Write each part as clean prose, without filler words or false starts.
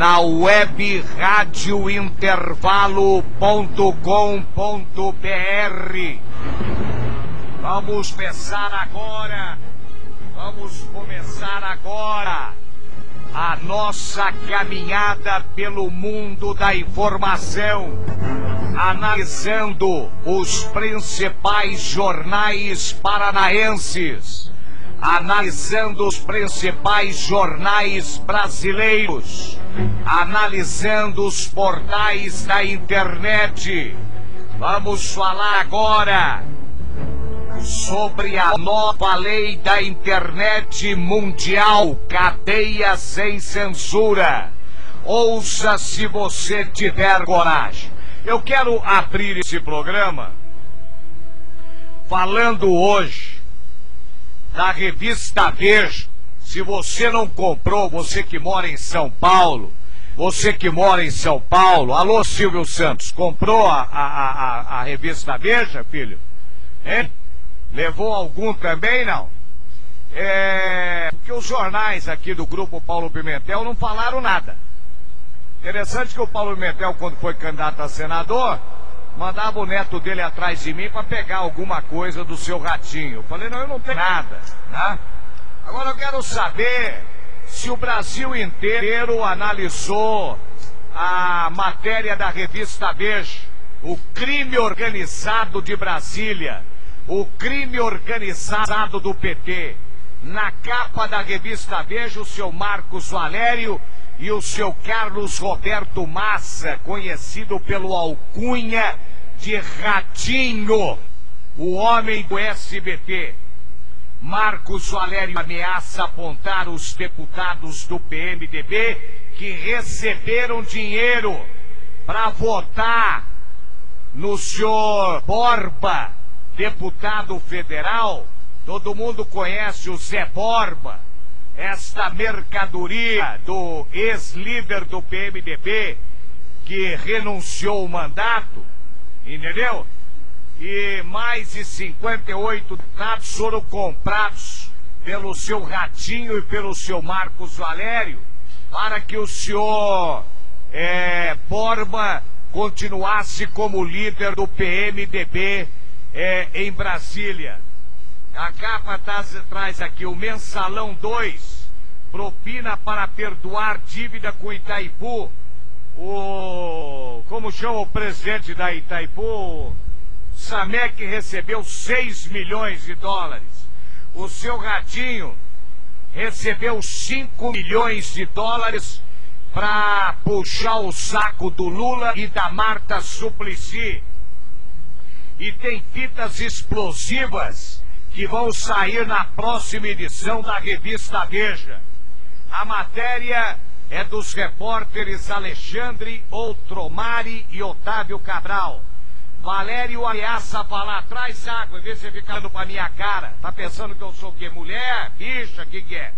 na web radiointervalo.com.br. Vamos começar agora a nossa caminhada pelo mundo da informação, analisando os principais jornais paranaenses, analisando os principais jornais brasileiros, analisando os portais da internet. Vamos falar agora sobre a nova lei da internet mundial, cadeia sem censura. Ouça se você tiver coragem. Eu quero abrir esse programa falando hoje da revista Veja. Se você não comprou, você que mora em São Paulo, alô Silvio Santos, comprou a revista Veja, filho? Hein? Levou algum também, não? Porque os jornais aqui do grupo Paulo Pimentel não falaram nada. Interessante que o Paulo Pimentel, quando foi candidato a senador, mandava o neto dele atrás de mim para pegar alguma coisa do seu ratinho. Eu falei, não, eu não tenho nada, né? Agora eu quero saber se o Brasil inteiro analisou a matéria da revista Veja, o crime organizado de Brasília, o crime organizado do PT. Na capa da revista Veja, o seu Marcos Valério e o seu Carlos Roberto Massa, conhecido pelo alcunha de Ratinho, o homem do SBT. Marcos Valério ameaça apontar os deputados do PMDB que receberam dinheiro para votar no senhor Borba, deputado federal. Todo mundo conhece o Zé Borba, esta mercadoria do ex-líder do PMDB que renunciou ao mandato, entendeu? E mais de 58 deputados foram comprados pelo seu Ratinho e pelo seu Marcos Valério para que o senhor Borba continuasse como líder do PMDB em Brasília. A capa traz aqui o Mensalão 2, propina para perdoar dívida com Itaipu. Como chama o presidente da Itaipu? Samek recebeu 6 milhões de dólares. O seu Ratinho recebeu 5 milhões de dólares para puxar o saco do Lula e da Marta Suplicy. E tem fitas explosivas que vão sair na próxima edição da revista Veja. A matéria é dos repórteres Alexandre Outromari e Otávio Cabral. Valério ameaça falar, traz água, em vez de você ficar olhando pra minha cara. Tá pensando que eu sou o quê? Mulher? Bicha? Que é?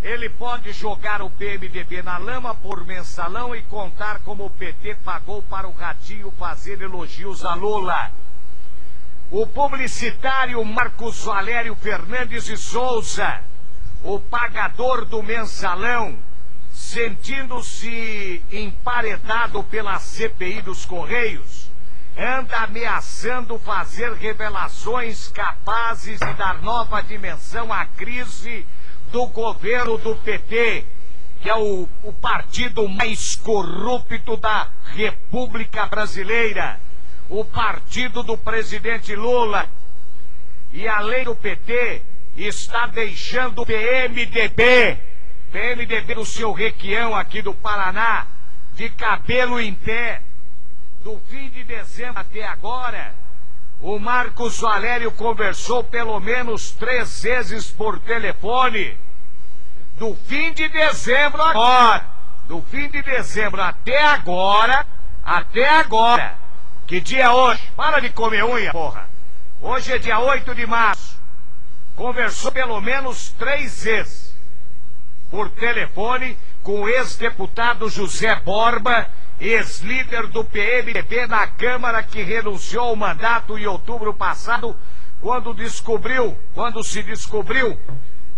Ele pode jogar o PMDB na lama por Mensalão e contar como o PT pagou para o Ratinho fazer elogios a Lula. O publicitário Marcos Valério Fernandes de Souza, o pagador do Mensalão, sentindo-se emparedado pela CPI dos Correios, anda ameaçando fazer revelações capazes de dar nova dimensão à crise do governo do PT, que é o partido mais corrupto da República Brasileira, o partido do presidente Lula. E a lei do PT está deixando o PMDB do seu Requião aqui do Paraná, de cabelo em pé. Do fim de dezembro até agora, o Marcos Valério conversou pelo menos 3 vezes por telefone. Do fim de dezembro agora, até agora, que dia é hoje? Para de comer unha, porra. Hoje é dia 8 de março. Conversou pelo menos 3 vezes por telefone com o ex-deputado José Borba, ex-líder do PMDB na Câmara, que renunciou ao mandato em outubro passado, quando se descobriu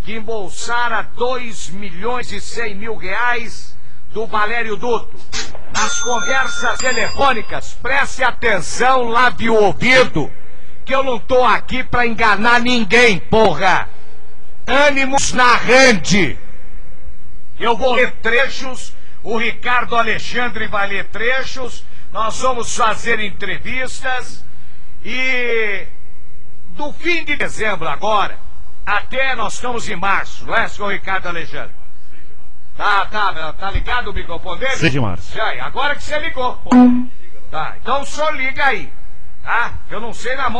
que embolsara 2 milhões e 100 mil reais do Valério Duto. Nas conversas telefônicas, preste atenção, lave o ouvido, que eu não tô aqui pra enganar ninguém, porra. Ânimos na rande. Eu vou ler trechos, o Ricardo Alexandre vai ler trechos, nós vamos fazer entrevistas e do fim de dezembro agora, até nós estamos em março, não é, senhor Ricardo Alexandre? Tá ligado o microfone dele? 6 de março. Agora que você ligou, pô. Tá, então o senhor liga aí, tá? Eu não sei na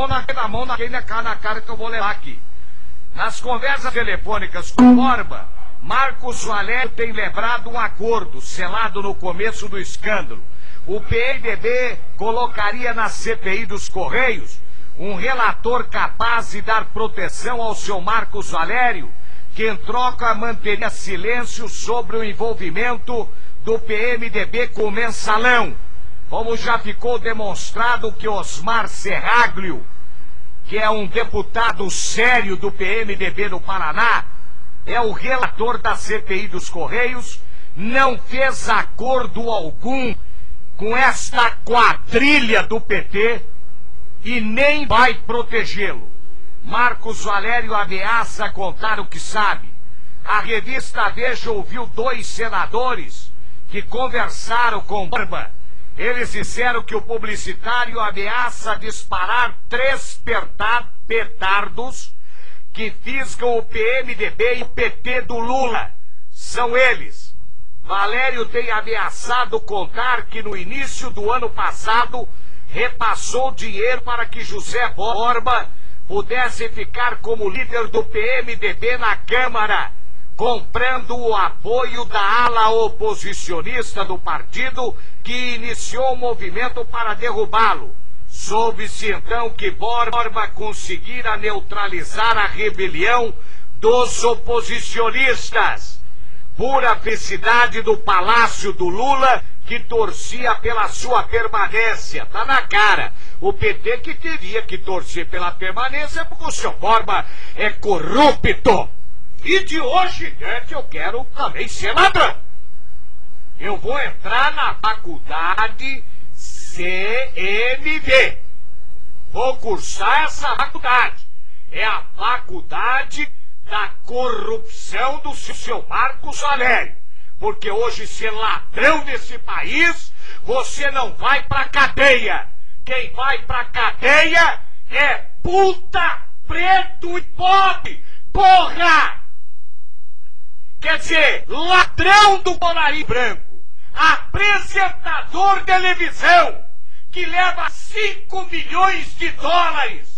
cara que eu vou levar aqui. Nas conversas telefônicas com Borba, Marcos Valério tem lembrado um acordo selado no começo do escândalo. O PMDB colocaria na CPI dos Correios um relator capaz de dar proteção ao seu Marcos Valério, que em troca manteria silêncio sobre o envolvimento do PMDB com o mensalão. Como já ficou demonstrado que Osmar Serraglio, que é um deputado sério do PMDB do Paraná, é o relator da CPI dos Correios, não fez acordo algum com esta quadrilha do PT e nem vai protegê-lo. Marcos Valério ameaça contar o que sabe. A revista Veja ouviu 2 senadores que conversaram com Borba. Eles disseram que o publicitário ameaça disparar 3 petardos que fisgam o PMDB e o PT do Lula. São eles. Valério tem ameaçado contar que no início do ano passado repassou dinheiro para que José Borba pudesse ficar como líder do PMDB na Câmara, comprando o apoio da ala oposicionista do partido que iniciou o movimento para derrubá-lo. Soube-se então que Borba conseguira neutralizar a rebelião dos oposicionistas. Pura felicidade do Palácio do Lula, que torcia pela sua permanência. Tá na cara. O PT que teria que torcer pela permanência porque o seu Borba é corrupto. E de hoje em diante eu quero também ser ladrão. Eu vou entrar na faculdade CMV. Vou cursar essa faculdade. É a faculdade da corrupção do seu Marcos Valério. Porque hoje, ser ladrão desse país, você não vai pra cadeia. Quem vai pra cadeia é puta, preto e pobre. Porra! Quer dizer, ladrão do Bonaí Branco, apresentador de televisão, que leva 5 milhões de dólares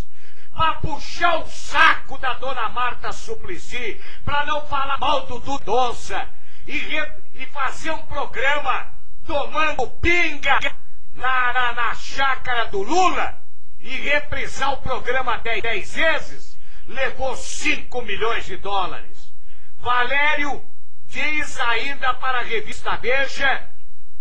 para puxar o saco da dona Marta Suplicy, para não falar mal do Dudonça, e fazer um programa tomando pinga na chácara do Lula, e reprisar o programa 10 vezes, levou 5 milhões de dólares. Valério diz ainda para a revista Veja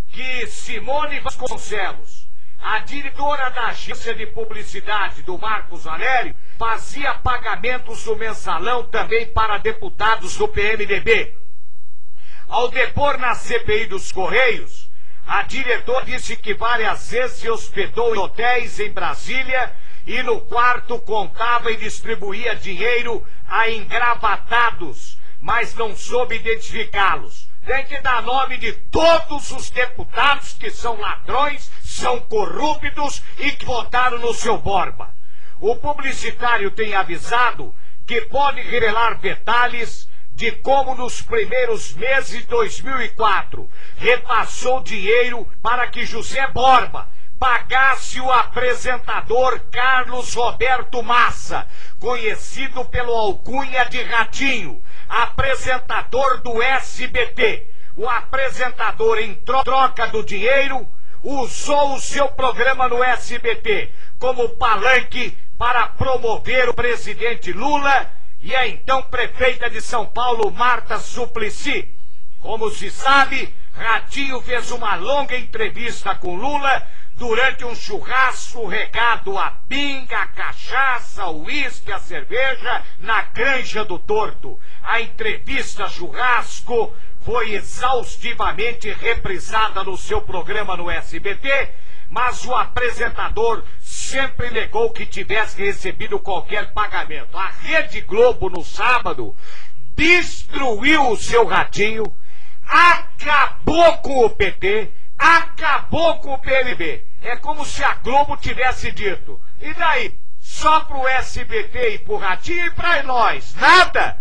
que Simone Vasconcelos, a diretora da agência de publicidade do Marcos Valério, fazia pagamentos do mensalão também para deputados do PMDB. Ao depor na CPI dos Correios, a diretora disse que várias vezes se hospedou em hotéis em Brasília e no quarto contava e distribuía dinheiro a engravatados, mas não soube identificá-los. Tem que dar nome de todos os deputados que são ladrões, são corruptos e que votaram no seu Borba. O publicitário tem avisado que pode revelar detalhes de como nos primeiros meses de 2004 repassou dinheiro para que José Borba pagasse o apresentador Carlos Roberto Massa, conhecido pelo alcunha de Ratinho, apresentador do SBT. O apresentador, em troca do dinheiro, usou o seu programa no SBT como palanque para promover o presidente Lula e a então prefeita de São Paulo, Marta Suplicy. Como se sabe, Ratinho fez uma longa entrevista com Lula durante um churrasco regado a pinga, a cachaça, a uísque, a cerveja na Granja do Torto. A entrevista churrasco foi exaustivamente reprisada no seu programa no SBT, mas o apresentador sempre negou que tivesse recebido qualquer pagamento. A Rede Globo, no sábado, destruiu o seu Ratinho, acabou com o PT, acabou com o PMB. É como se a Globo tivesse dito: e daí? Só pro SBT e pro Ratinho e pra nós? Nada!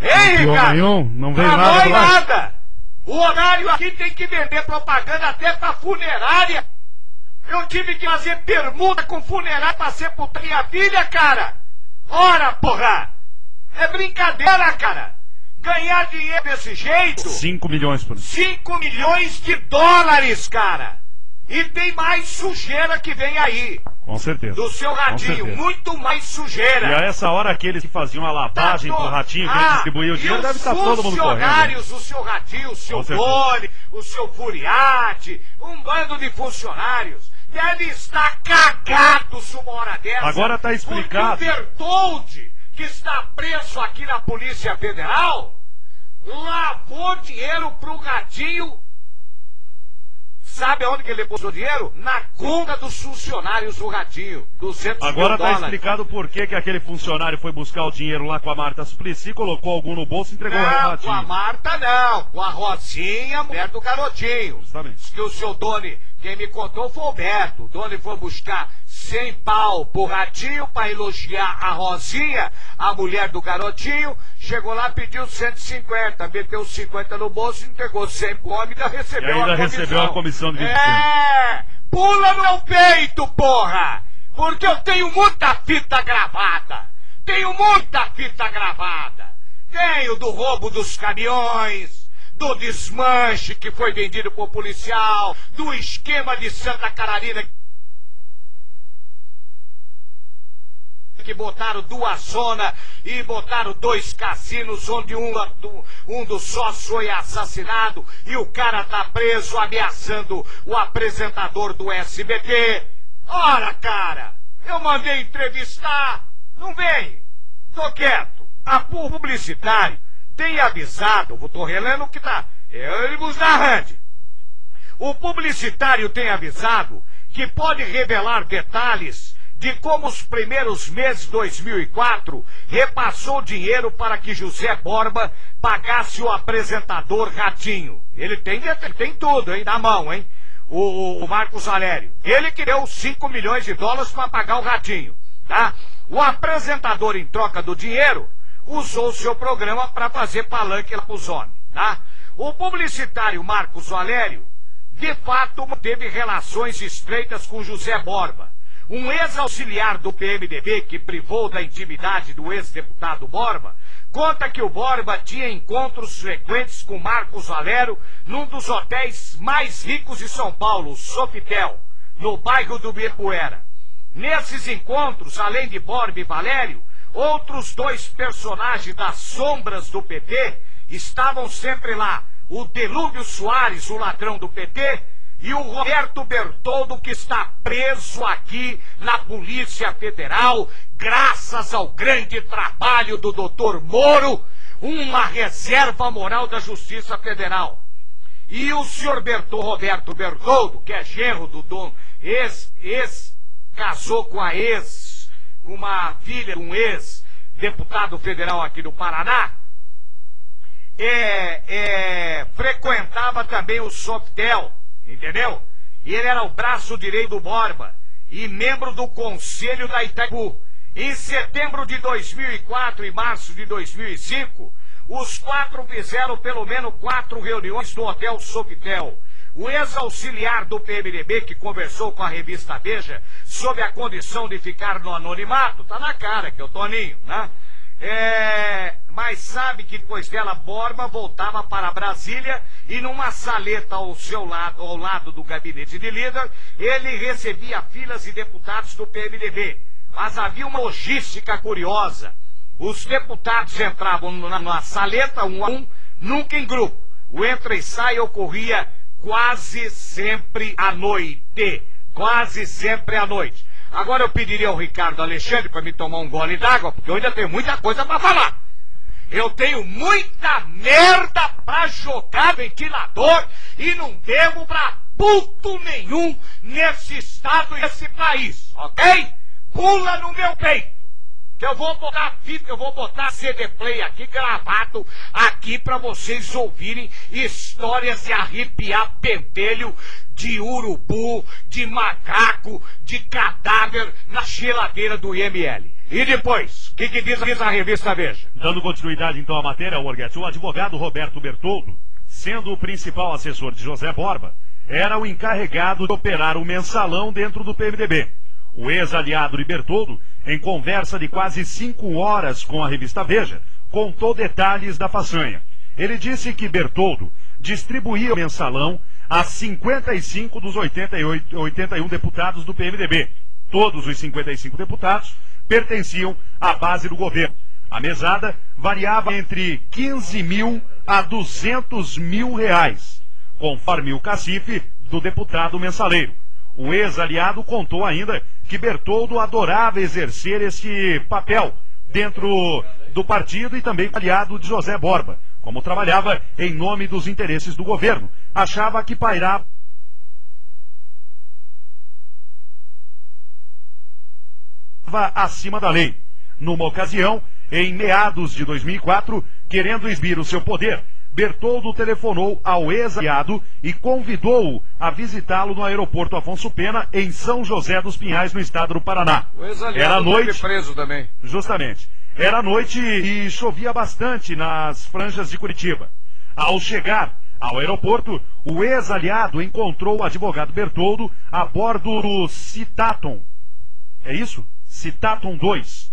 Ei, Ricardo? Não veio pra nada. nós nada! O horário aqui tem que vender propaganda até pra funerária. Eu tive que fazer permuta com funerária pra sepultar minha filha, cara! Ora, porra! É brincadeira, cara! Ganhar dinheiro desse jeito... 5 milhões por ano. 5 milhões de dólares, cara! E tem mais sujeira que vem aí. Com certeza. Do seu Ratinho, muito mais sujeira. E a essa hora aqueles que faziam a lavagem pro Ratinho, que distribuíam o dinheiro, deve estar todo mundo correndo. Os funcionários, o seu Ratinho, o seu Doni, o seu Furiati, um bando de funcionários, deve estar cagados uma hora dessa. Agora tá explicado. Porque o Bertoldi, que está preso aqui na Polícia Federal, lavou dinheiro pro Ratinho. Sabe aonde que ele depositou dinheiro? Na conta dos funcionários do Ratinho. 200 Agora mil dólares. Tá explicado por que aquele funcionário foi buscar o dinheiro lá com a Marta Suplicy, colocou algum no bolso e entregou ao Ratinho. Com a Marta não, com a Rosinha, mulher do garotinho. Justamente. Que o seu Doni, quem me contou foi o Beto. O Doni foi buscar 100 pau pro Ratinho pra elogiar a Rosinha, a mulher do garotinho. Chegou lá, pediu 150, meteu 50 no bolso, entregou 100 pro homem e ainda recebeu a comissão. De 20%. Pula no meu peito, porra! Porque eu tenho muita fita gravada. Tenho do roubo dos caminhões, do desmanche que foi vendido por policial, do esquema de Santa Catarina que botaram 2 zonas e botaram 2 cassinos onde um dos sócios foi assassinado e o cara tá preso ameaçando o apresentador do SBT. Ora, cara, eu mandei entrevistar, não vem, tô quieto. A publicitário tem avisado, eu tô relendo o que tá, ele vos narrando. O publicitário tem avisado que pode revelar detalhes de como os primeiros meses de 2004 repassou dinheiro para que José Borba pagasse o apresentador Ratinho. Ele tem tudo, hein, na mão, hein? O Marcos Valério. Ele que deu 5 milhões de dólares para pagar o Ratinho, tá? O apresentador, em troca do dinheiro, usou o seu programa para fazer palanque lá pros homens, tá? O publicitário Marcos Valério, de fato, manteve relações estreitas com José Borba, um ex-auxiliar do PMDB que privou da intimidade do ex-deputado Borba. Conta que o Borba tinha encontros frequentes com Marcos Valério num dos hotéis mais ricos de São Paulo, o Sofitel, no bairro do Ibirapuera. Nesses encontros, além de Borba e Valério, outros 2 personagens das sombras do PT estavam sempre lá. O Delúbio Soares, o ladrão do PT, e o Roberto Bertoldo, que está preso aqui na Polícia Federal, graças ao grande trabalho do Dr. Moro, uma reserva moral da Justiça Federal. E o senhor Roberto Bertoldo, que é genro do dono, casou com uma filha de um ex-deputado federal aqui do Paraná, frequentava também o Sofitel, entendeu? E ele era o braço direito do Borba e membro do Conselho da Itaipu. Em setembro de 2004 e março de 2005, os 4 fizeram pelo menos 4 reuniões no Hotel Sofitel. O ex-auxiliar do PMDB, que conversou com a revista Veja sob a condição de ficar no anonimato, tá na cara que é o Toninho, né? Mas sabe que depois dela, Borba voltava para Brasília e numa saleta ao lado do gabinete de líder, ele recebia filas de deputados do PMDB. Mas havia uma logística curiosa. Os deputados entravam na saleta, um a um, nunca em grupo. O entra e sai ocorria quase sempre à noite. Quase sempre à noite. Agora eu pediria ao Ricardo Alexandre para me tomar um gole d'água, porque eu ainda tenho muita coisa para falar. Eu tenho muita merda pra jogar ventilador e não devo pra puto nenhum nesse estado e nesse país, ok? Pula no meu peito. Que eu vou botar fita, eu vou botar CD play aqui gravado aqui pra vocês ouvirem histórias de arrepiar pentelho de urubu, de macaco, de cadáver na geladeira do IML. E depois, o que diz a revista Veja? Dando continuidade então à matéria, Orguete, o advogado Roberto Bertoldo, sendo o principal assessor de José Borba, era o encarregado de operar o mensalão dentro do PMDB. O ex-aliado de Bertoldo, em conversa de quase 5 horas com a revista Veja, contou detalhes da façanha. Ele disse que Bertoldo distribuía o mensalão a 55 dos 81 deputados do PMDB. Todos os 55 deputados pertenciam à base do governo. A mesada variava entre 15 mil a 200 mil reais, conforme o cacife do deputado mensaleiro. O ex-aliado contou ainda que Bertoldo adorava exercer esse papel dentro do partido e também aliado de José Borba. Como trabalhava em nome dos interesses do governo, achava que pairava acima da lei. Numa ocasião, em meados de 2004, querendo exibir o seu poder, Bertoldo telefonou ao ex-aliado e convidou-o a visitá-lo no aeroporto Afonso Pena, em São José dos Pinhais, no estado do Paraná. O ex-aliado teve preso também. Justamente. Era noite e chovia bastante nas franjas de Curitiba. Ao chegar ao aeroporto, o ex-aliado encontrou o advogado Bertoldo a bordo do Citaton. É isso? Citaton 2.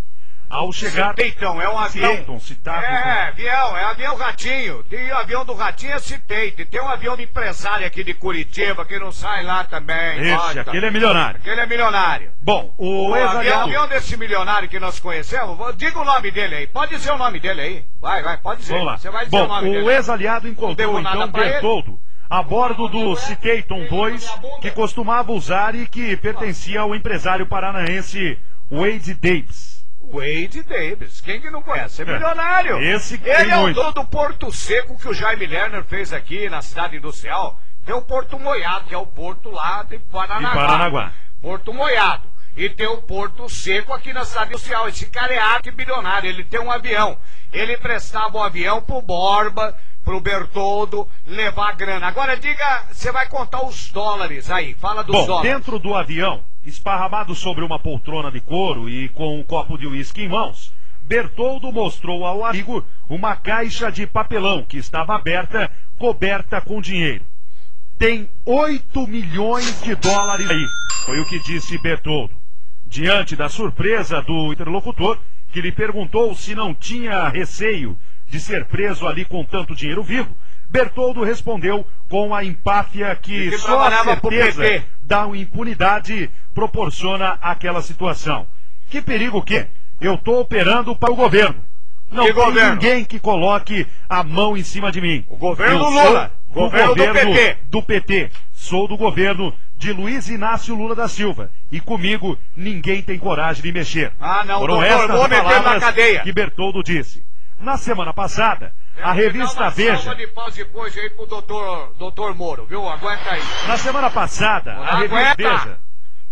Ao chegar... Citaton, é um avião. Citaton. É avião Ratinho. Tem o avião do Ratinho é Citaton. Tem um avião de empresário aqui de Curitiba que não sai lá também. Esse, aquele é milionário. Aquele é milionário. Bom, o ex-aliado... O avião desse milionário que nós conhecemos, diga o nome dele aí. Pode dizer o nome dele aí. Vai, pode dizer. Vamos lá. Você vai dizer o nome dele. O ex-aliado encontrou então Bertoldo a bordo do Citaton 2, que costumava usar e que pertencia ao empresário paranaense Wade Davis. Wade Davis, quem que não conhece? É milionário. Ele é o dono do Porto Seco que o Jaime Lerner fez aqui na cidade industrial. Tem o Porto Moiado, que é o porto lá de Paranaguá. Porto Moiado. E tem o Porto Seco aqui na cidade industrial. Esse cara é arquibilionário, ele tem um avião. Ele emprestava o avião pro Borba, pro Bertoldo levar a grana. Agora diga, você vai contar os dólares aí, fala dos dólares. Dentro do avião, esparramado sobre uma poltrona de couro e com um copo de uísque em mãos, Bertoldo mostrou ao amigo uma caixa de papelão que estava aberta, coberta com dinheiro. Tem 8 milhões de dólares aí, foi o que disse Bertoldo. Diante da surpresa do interlocutor, que lhe perguntou se não tinha receio de ser preso ali com tanto dinheiro vivo, Bertoldo respondeu com a empáfia que só a certeza da impunidade proporciona aquela situação. Que perigo que é? Eu estou operando para o governo. Não tem ninguém que coloque a mão em cima de mim. O governo do Lula. Governo do PT. Sou do governo de Luiz Inácio Lula da Silva. E comigo ninguém tem coragem de mexer. Não, foram estas palavras que Bertoldo disse. Na semana passada, a revista Veja... Salva de paz depois aí pro doutor Moro, viu? Aguenta aí. Na semana passada, a revista Veja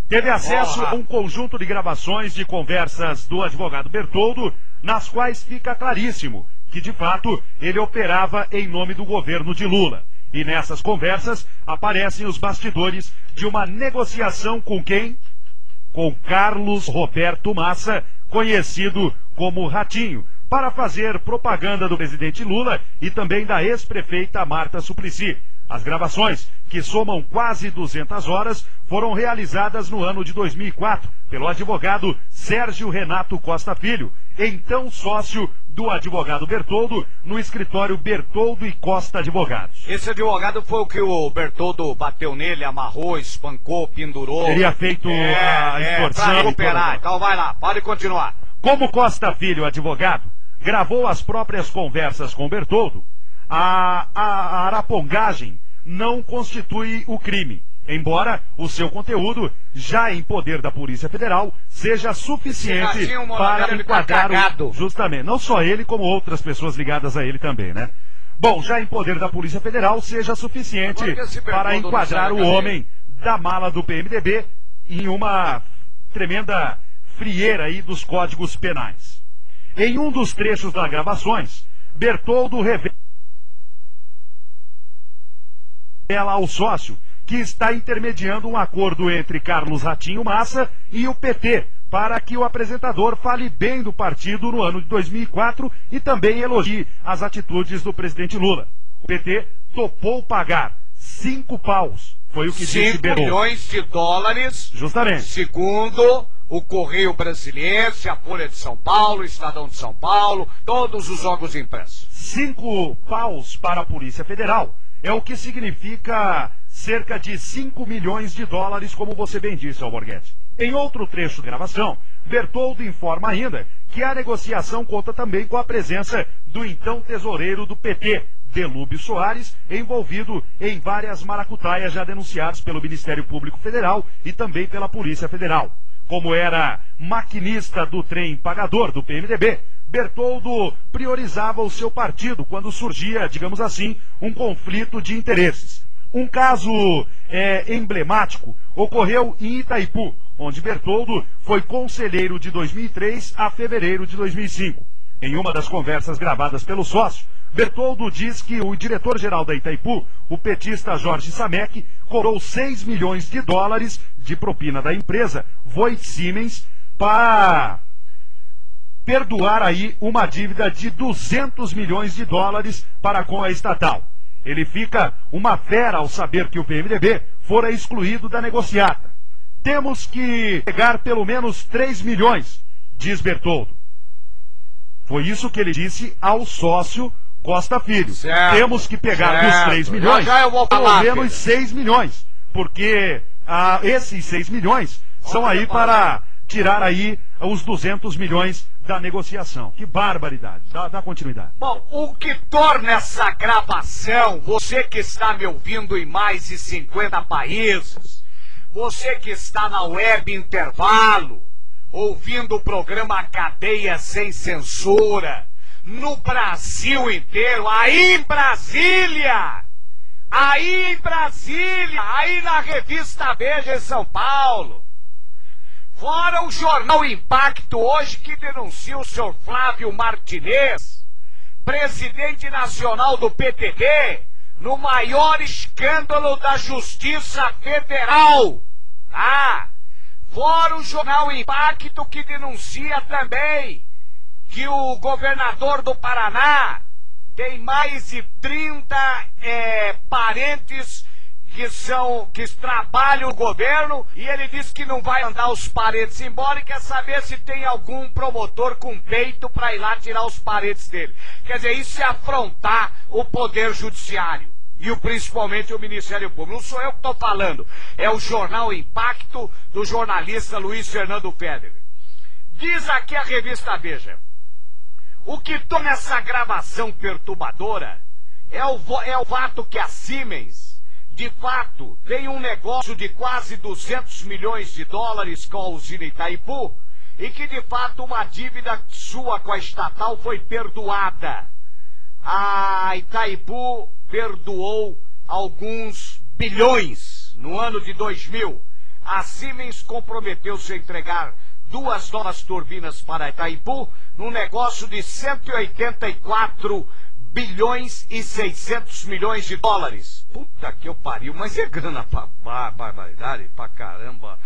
teve acesso a um conjunto de gravações de conversas do advogado Bertoldo, nas quais fica claríssimo que, de fato, ele operava em nome do governo de Lula. E nessas conversas aparecem os bastidores de uma negociação com quem? Com Carlos Roberto Massa, conhecido como Ratinho, para fazer propaganda do presidente Lula e também da ex-prefeita Marta Suplicy. As gravações, que somam quase 200 horas, foram realizadas no ano de 2004 pelo advogado Sérgio Renato Costa Filho, então sócio do advogado Bertoldo, no escritório Bertoldo e Costa Advogados. Esse advogado foi o que o Bertoldo bateu nele, amarrou, espancou, pendurou. Teria feito a extorsão. Pra recuperar. Então vai lá, pode continuar. Como Costa Filho, advogado, gravou as próprias conversas com Bertoldo, a arapongagem não constitui o crime. embora o seu conteúdo, já em poder da Polícia Federal, seja suficiente para enquadrar justamente, não só ele, como outras pessoas ligadas a ele também, né? Bom, já em poder da Polícia Federal, seja suficiente para enquadrar o homem da mala do PMDB em uma tremenda frieira aí dos códigos penais. Em um dos trechos das gravações, Bertoldo revela ao sócio que está intermediando um acordo entre Carlos Ratinho Massa e o PT, para que o apresentador fale bem do partido no ano de 2004 e também elogie as atitudes do presidente Lula. O PT topou pagar 5 paus, foi o que disse Bertoldo. 5 milhões de dólares, justamente, segundo o Correio Brasiliense, a Folha de São Paulo, o Estadão de São Paulo, todos os órgãos impressos. 5 paus para a Polícia Federal é o que significa cerca de 5 milhões de dólares, como você bem disse, Alborguete. Em outro trecho de gravação, Bertoldo informa ainda que a negociação conta também com a presença do então tesoureiro do PT, Delúbio Soares, envolvido em várias maracutaias já denunciadas pelo Ministério Público Federal e também pela Polícia Federal. Como era maquinista do trem pagador do PMDB, Bertoldo priorizava o seu partido quando surgia, digamos assim, um conflito de interesses. Um caso emblemático ocorreu em Itaipu, onde Bertoldo foi conselheiro de 2003 a fevereiro de 2005. Em uma das conversas gravadas pelo sócio, Bertoldo diz que o diretor-geral da Itaipu, o petista Jorge Samek, cobrou 6 milhões de dólares de propina da empresa Voith Siemens para perdoar aí uma dívida de 200 milhões de dólares para com a estatal. Ele fica uma fera ao saber que o PMDB fora excluído da negociata. Temos que pegar pelo menos 3 milhões, diz Bertoldo. Foi isso que ele disse ao sócio Costa Filho. Certo, temos que pegar dos 3 milhões, já eu vou pelo falar, menos 6 milhões. Porque esses 6 milhões são aí para tirar aí os 200 milhões da negociação. Que barbaridade. Dá continuidade. Bom, o que torna essa gravação, você que está me ouvindo em mais de 50 países, você que está na web Intervalo, ouvindo o programa Cadeia Sem Censura, no Brasil inteiro, aí em Brasília, aí na revista Veja em São Paulo, fora o jornal Impacto hoje que denuncia o senhor Flávio Martinez, presidente nacional do PTB, no maior escândalo da Justiça Federal. Fora o jornal Impacto que denuncia também que o governador do Paraná tem mais de 30 parentes que trabalham no governo, e ele diz que não vai mandar os parentes embora e quer saber se tem algum promotor com peito para ir lá tirar os parentes dele. Quer dizer, isso é afrontar o poder judiciário e principalmente o Ministério Público. Não sou eu que estou falando, é o jornal Impacto do jornalista Luiz Fernando Federer. Diz aqui a revista Veja: o que torna essa gravação perturbadora é o fato que a Siemens, de fato, tem um negócio de quase 200 milhões de dólares com a usina Itaipu e que, de fato, uma dívida sua com a estatal foi perdoada. A Itaipu perdoou alguns bilhões no ano de 2000. A Siemens comprometeu-se a entregar 2 novas turbinas para a Itaipu num negócio de 184 bilhões e 600 milhões de dólares. Puta que eu pariu, mas é grana pra barbaridade, pra caramba.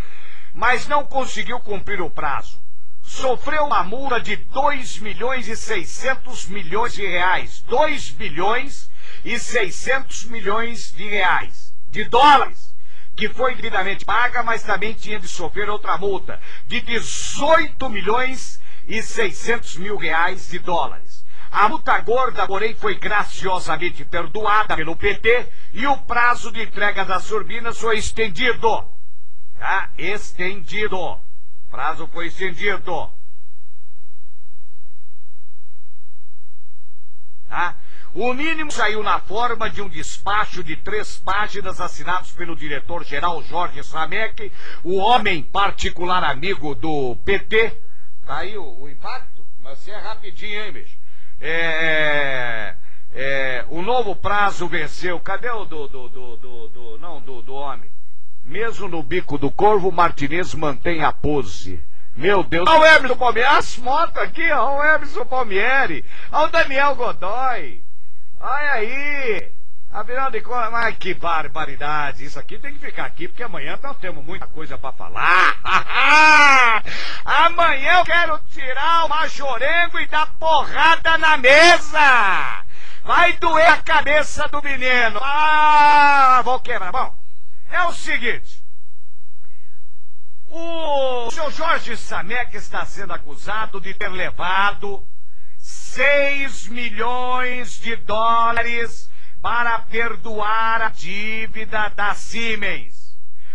Mas não conseguiu cumprir o prazo. Sofreu uma multa de 2 milhões e 600 milhões de reais. 2 bilhões e 600 milhões de reais. De dólares. Que foi devidamente paga, mas também tinha de sofrer outra multa de 18 milhões e 600 mil reais de dólares. A multa gorda, porém, foi graciosamente perdoada pelo PT e o prazo de entrega das turbinas foi estendido. Estendido. O prazo foi estendido. O mínimo saiu na forma de um despacho de 3 páginas assinados pelo diretor-geral Jorge Samek, o homem particular amigo do PT. Tá aí o impacto? Mas você é rapidinho, hein, bicho? O novo prazo venceu. Cadê o do homem? Mesmo no bico do corvo, Martinez mantém a pose. Meu Deus. Olha o Emerson Palmieri, as motos aqui, ó. O Emerson Palmieri. Olha o Daniel Godoy. Olha aí. Afinal de contas, mas que barbaridade. Isso aqui tem que ficar aqui, porque amanhã nós temos muita coisa pra falar. Amanhã eu quero tirar o majorengo e dar porrada na mesa. Vai doer a cabeça do menino. Vou quebrar. Bom, é o seguinte. O senhor Jorge Samek está sendo acusado de ter levado 6 milhões de dólares para perdoar a dívida da Siemens.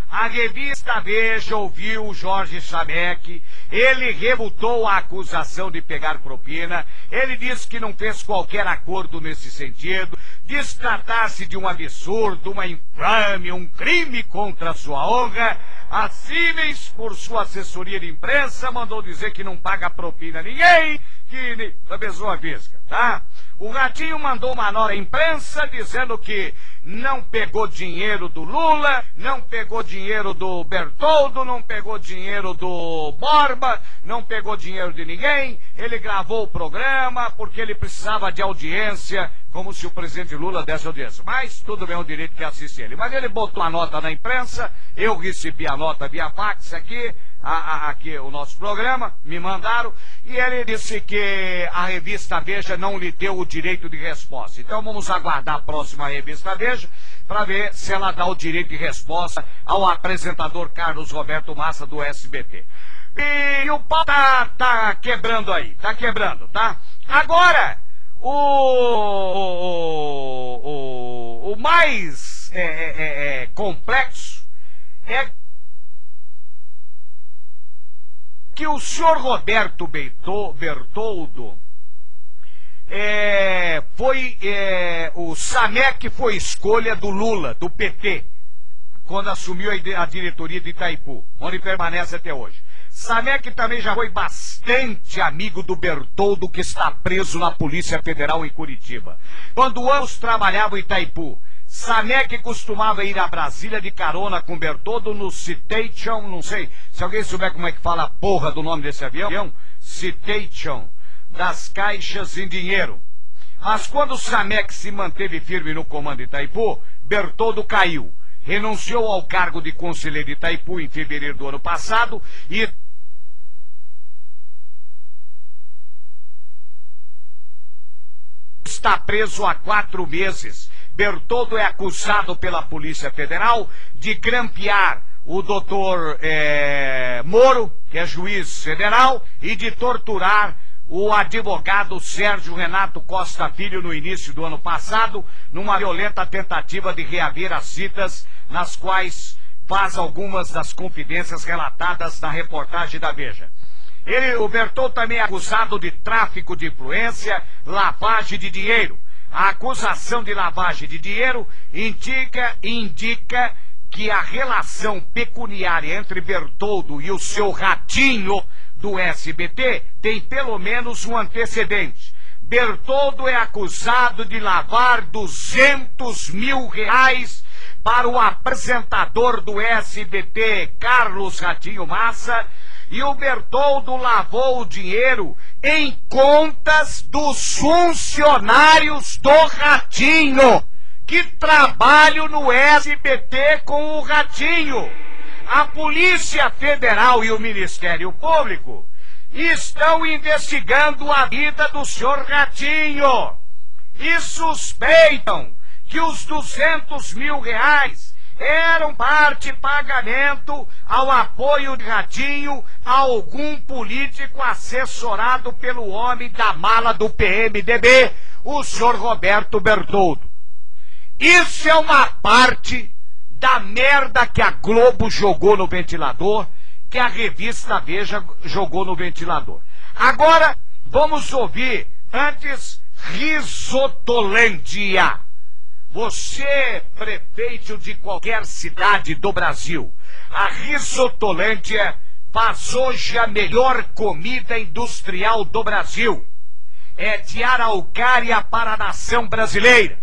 A revista Veja ouviu o Jorge Samek, ele rebutou a acusação de pegar propina, ele disse que não fez qualquer acordo nesse sentido, diz tratar-se de um absurdo, uma infame, um crime contra a sua honra. A Siemens, por sua assessoria de imprensa, mandou dizer que não paga propina a ninguém, que a pessoa fisca, tá? O Ratinho mandou uma nota à imprensa dizendo que não pegou dinheiro do Lula, não pegou dinheiro do Bertoldo, não pegou dinheiro do Borba, não pegou dinheiro de ninguém. Ele gravou o programa porque ele precisava de audiência, como se o presidente Lula desse audiência. Mas tudo bem, é o direito que assiste ele. Mas ele botou a nota na imprensa, eu recebi a nota via fax aqui o nosso programa, me mandaram, e ele disse que a revista Veja não lhe deu o direito de resposta. Então vamos aguardar a próxima revista Veja para ver se ela dá o direito de resposta ao apresentador Carlos Roberto Massa do SBT. E o pau tá quebrando aí, tá quebrando, tá? Agora, o mais complexo é que o senhor Roberto Bertoldo o Samek foi escolha do Lula, do PT, quando assumiu a diretoria de Itaipu, onde permanece até hoje. Samek também já foi bastante amigo do Bertoldo, que está preso na Polícia Federal em Curitiba. Quando ambos trabalhavam em Itaipu, Samek costumava ir a Brasília de carona com Bertoldo no Citation, não sei se alguém souber como é que fala a porra do nome desse avião, Citation, das caixas em dinheiro. Mas quando Samek se manteve firme no comando de Itaipu, Bertoldo caiu, renunciou ao cargo de conselheiro de Itaipu em fevereiro do ano passado e está preso há 4 meses. Bertoldo é acusado pela Polícia Federal de grampear o doutor Moro, que é juiz federal, e de torturar o advogado Sérgio Renato Costa Filho no início do ano passado, numa violenta tentativa de reaver as citas, nas quais faz algumas das confidências relatadas na reportagem da Veja. O Bertoldo também é acusado de tráfico de influência, lavagem de dinheiro. A acusação de lavagem de dinheiro indica que a relação pecuniária entre Bertoldo e o seu ratinho do SBT tem pelo menos um antecedente. Bertoldo é acusado de lavar R$200 mil para o apresentador do SBT, Carlos Ratinho Massa, e o Bertoldo lavou o dinheiro em contas dos funcionários do Ratinho, que trabalham no SBT com o Ratinho. A Polícia Federal e o Ministério Público estão investigando a vida do senhor Ratinho e suspeitam que os R$200 mil eram parte pagamento ao apoio de Ratinho a algum político assessorado pelo homem da mala do PMDB, o senhor Roberto Bertoldo. Isso é uma parte da merda que a Globo jogou no ventilador, que a revista Veja jogou no ventilador. Agora, vamos ouvir, antes, Risotolândia. Você, prefeito de qualquer cidade do Brasil, a Risotolândia faz hoje a melhor comida industrial do Brasil. É de Araucária para a nação brasileira.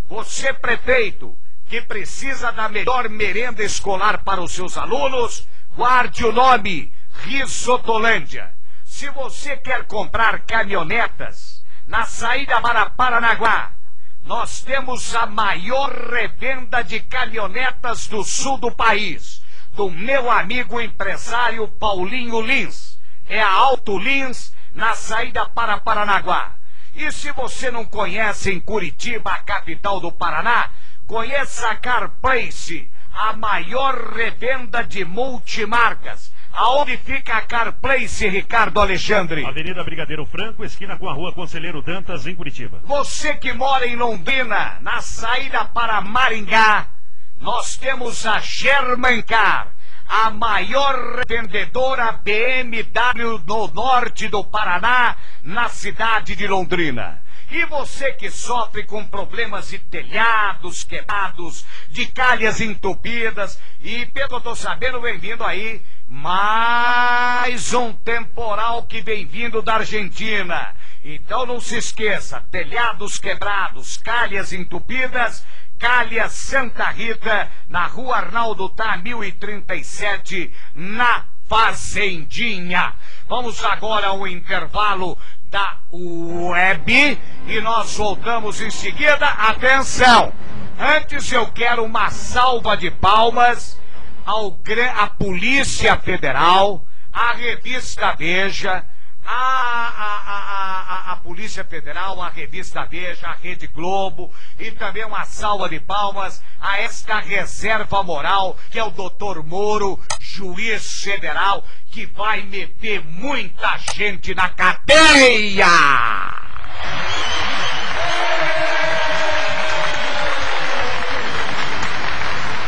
Você, prefeito, que precisa da melhor merenda escolar para os seus alunos, guarde o nome Risotolândia. Se você quer comprar caminhonetas, na saída para Paranaguá, nós temos a maior revenda de caminhonetas do sul do país, do meu amigo empresário Paulinho Lins. É a Auto Lins, na saída para Paranaguá. E se você não conhece em Curitiba, a capital do Paraná, conheça a CarPlace, a maior revenda de multimarcas. Aonde fica a CarPlace, Ricardo Alexandre? Avenida Brigadeiro Franco, esquina com a Rua Conselheiro Dantas, em Curitiba. Você que mora em Londrina, na saída para Maringá, nós temos a Germancar, a maior vendedora BMW no norte do Paraná, na cidade de Londrina. E você que sofre com problemas de telhados quebrados, de calhas entupidas, e pelo que eu tô sabendo, vem vindo aí mais um temporal que vem vindo da Argentina. Então não se esqueça, telhados quebrados, calhas entupidas, Calha Santa Rita, na Rua Arnaldo Tá, 1037, na Fazendinha. Vamos agora ao intervalo da web e nós voltamos em seguida. Atenção! Antes eu quero uma salva de palmas à Polícia Federal, à Revista Veja, a Polícia Federal, a Revista Veja, a Rede Globo, e também uma salva de palmas a esta reserva moral, que é o Dr. Moro, juiz federal, que vai meter muita gente na cadeia!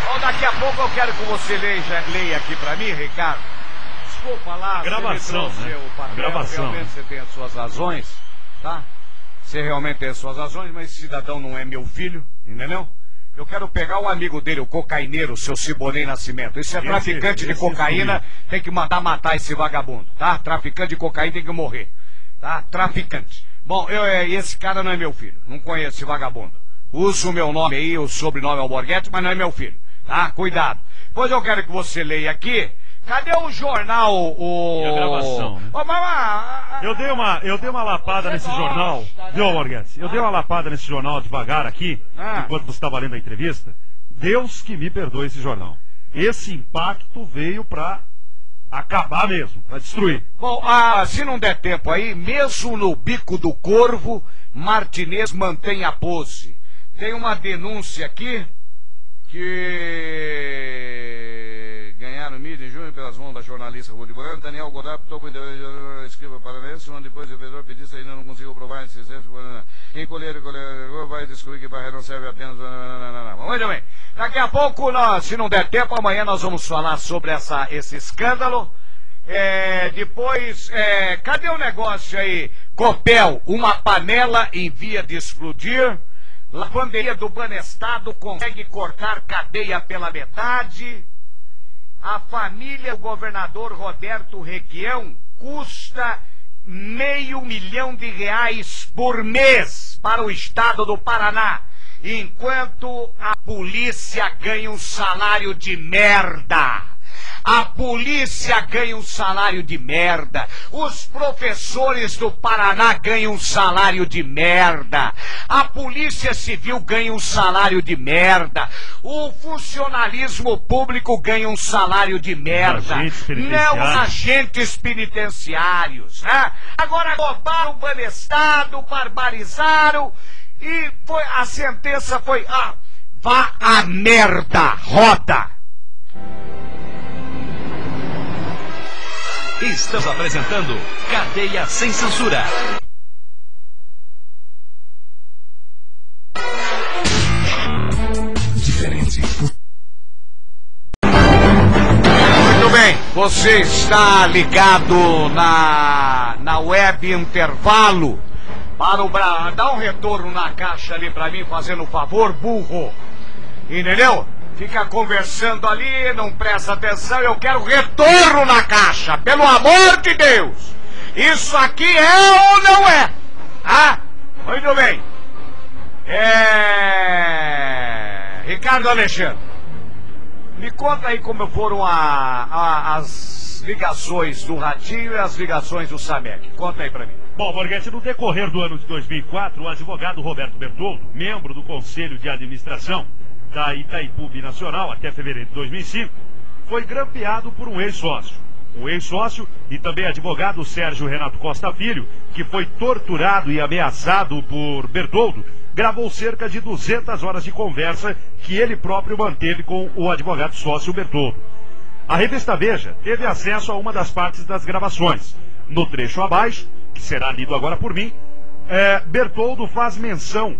Bom, daqui a pouco eu quero que você leia aqui pra mim, Ricardo. Desculpa lá, gravação, você né? O papel, Gravação. Realmente você tem as suas razões, tá? Você realmente tem as suas razões, mas esse cidadão não é meu filho, entendeu? Eu quero pegar um amigo dele, o cocaineiro, o seu Cibonei Nascimento. Esse é traficante de cocaína, tem que mandar matar esse vagabundo, tá? Traficante de cocaína tem que morrer, tá? Traficante. Bom, esse cara não é meu filho, não conheço esse vagabundo. Uso o meu nome aí, o sobrenome é Alborguete, mas não é meu filho, tá? Cuidado. Pois eu quero que você leia aqui. Cadê o jornal, E a gravação, né? Eu dei uma lapada nesse jornal, viu, Alborguete? Eu dei uma lapada nesse jornal devagar aqui, enquanto você estava lendo a entrevista. Deus que me perdoe esse jornal. Esse impacto veio pra acabar mesmo, pra destruir. Bom, se não der tempo aí, mesmo no bico do corvo, Martinez mantém a pose. Tem uma denúncia aqui que ganharam mídia em junho pelas mãos da jornalista Rude Bueno. Daniel Godard optou por escriba paranaense, onde depois o vereador pedista ainda não conseguiu provar esse exemplo. Quem colher vai descobrir que Barreiro não serve apenas. Muito bem. Daqui a pouco, se não der tempo, amanhã nós vamos falar sobre esse escândalo. Depois, cadê o negócio aí? Copel, uma panela em via de explodir. Lavanderia do Banestado consegue cortar cadeia pela metade. A família do governador Roberto Requião custa R$500 mil por mês para o estado do Paraná, enquanto a polícia ganha um salário de merda. A polícia ganha um salário de merda. Os professores do Paraná ganham um salário de merda. A Polícia Civil ganha um salário de merda. O funcionalismo público ganha um salário de merda. Não os agentes penitenciários. Né? Agora roubaram o Banestado, barbarizaram e a sentença foi: vá a merda, roda. Estamos apresentando Cadeia Sem Censura. Diferente. Muito bem, você está ligado na Web Intervalo Para o Bra... Dá um retorno na caixa ali pra mim, fazendo um favor, burro. Entendeu? Fica conversando ali, não presta atenção, eu quero retorno na caixa, pelo amor de Deus! Isso aqui é ou não é? Ah, muito bem. Ricardo Alexandre, me conta aí como foram as ligações do Ratinho e as ligações do Samek. Conta aí pra mim. Bom, Borghetti, no decorrer do ano de 2004, o advogado Roberto Bertoldo, membro do Conselho de Administração da Itaipu Binacional até fevereiro de 2005, foi grampeado por um ex-sócio. O ex-sócio e também advogado Sérgio Renato Costa Filho, que foi torturado e ameaçado por Bertoldo, gravou cerca de 200 horas de conversa que ele próprio manteve com o advogado sócio Bertoldo. A revista Veja teve acesso a uma das partes das gravações. No trecho abaixo, que será lido agora por mim, Bertoldo faz menção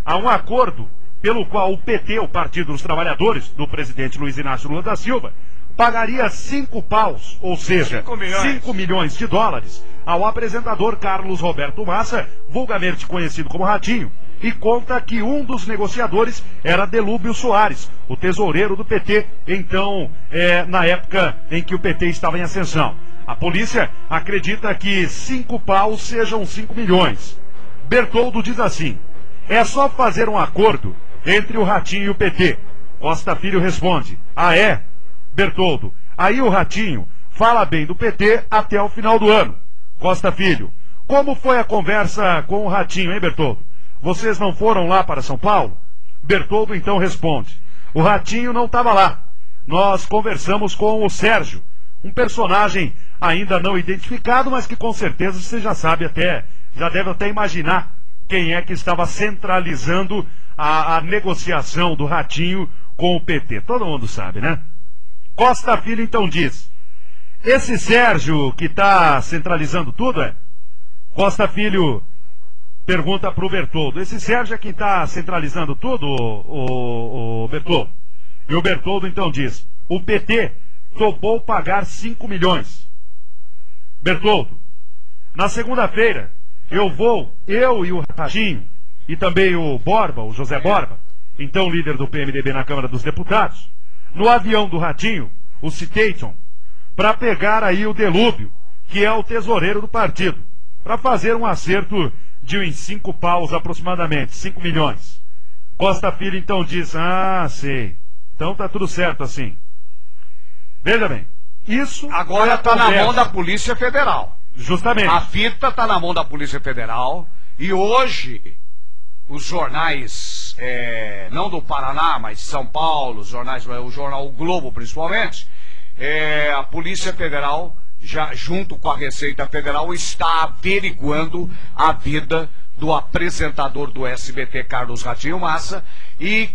a um acordo pelo qual o PT, o Partido dos Trabalhadores, do presidente Luiz Inácio Lula da Silva, pagaria 5 paus, ou seja, 5 milhões de dólares, ao apresentador Carlos Roberto Massa, vulgarmente conhecido como Ratinho, e conta que um dos negociadores era Delúbio Soares, o tesoureiro do PT, então, na época em que o PT estava em ascensão. A polícia acredita que 5 paus sejam 5 milhões. Bertoldo diz assim: é só fazer um acordo entre o Ratinho e o PT. Costa Filho responde: ah, é? Bertoldo: aí o Ratinho fala bem do PT até o final do ano. Costa Filho: como foi a conversa com o Ratinho, hein, Bertoldo? Vocês não foram lá para São Paulo? Bertoldo então responde: o Ratinho não estava lá. Nós conversamos com o Sérgio, um personagem ainda não identificado, mas que com certeza você já sabe já deve até imaginar quem é que estava centralizando a negociação do Ratinho com o PT. Todo mundo sabe, né? Costa Filho então diz: esse Sérgio que está centralizando tudo, é? Costa Filho pergunta para o Bertoldo: esse Sérgio é quem está centralizando tudo, o Bertoldo? E o Bertoldo então diz: o PT topou pagar 5 milhões. Bertoldo: na segunda-feira eu e o Ratinho, e também o Borba, o José Borba, então líder do PMDB na Câmara dos Deputados, no avião do Ratinho, o Citation, para pegar aí o Delúbio, que é o tesoureiro do partido, para fazer um acerto de uns 5 paus aproximadamente, 5 milhões. Costa Filho então diz: ah, sei, então tá tudo certo assim. Veja bem, isso agora está na mão da Polícia Federal. Justamente. A fita está na mão da Polícia Federal e hoje os jornais, não do Paraná, mas de São Paulo, o jornal O Globo principalmente, a Polícia Federal, já junto com a Receita Federal, está averiguando a vida do apresentador do SBT, Carlos Ratinho Massa, e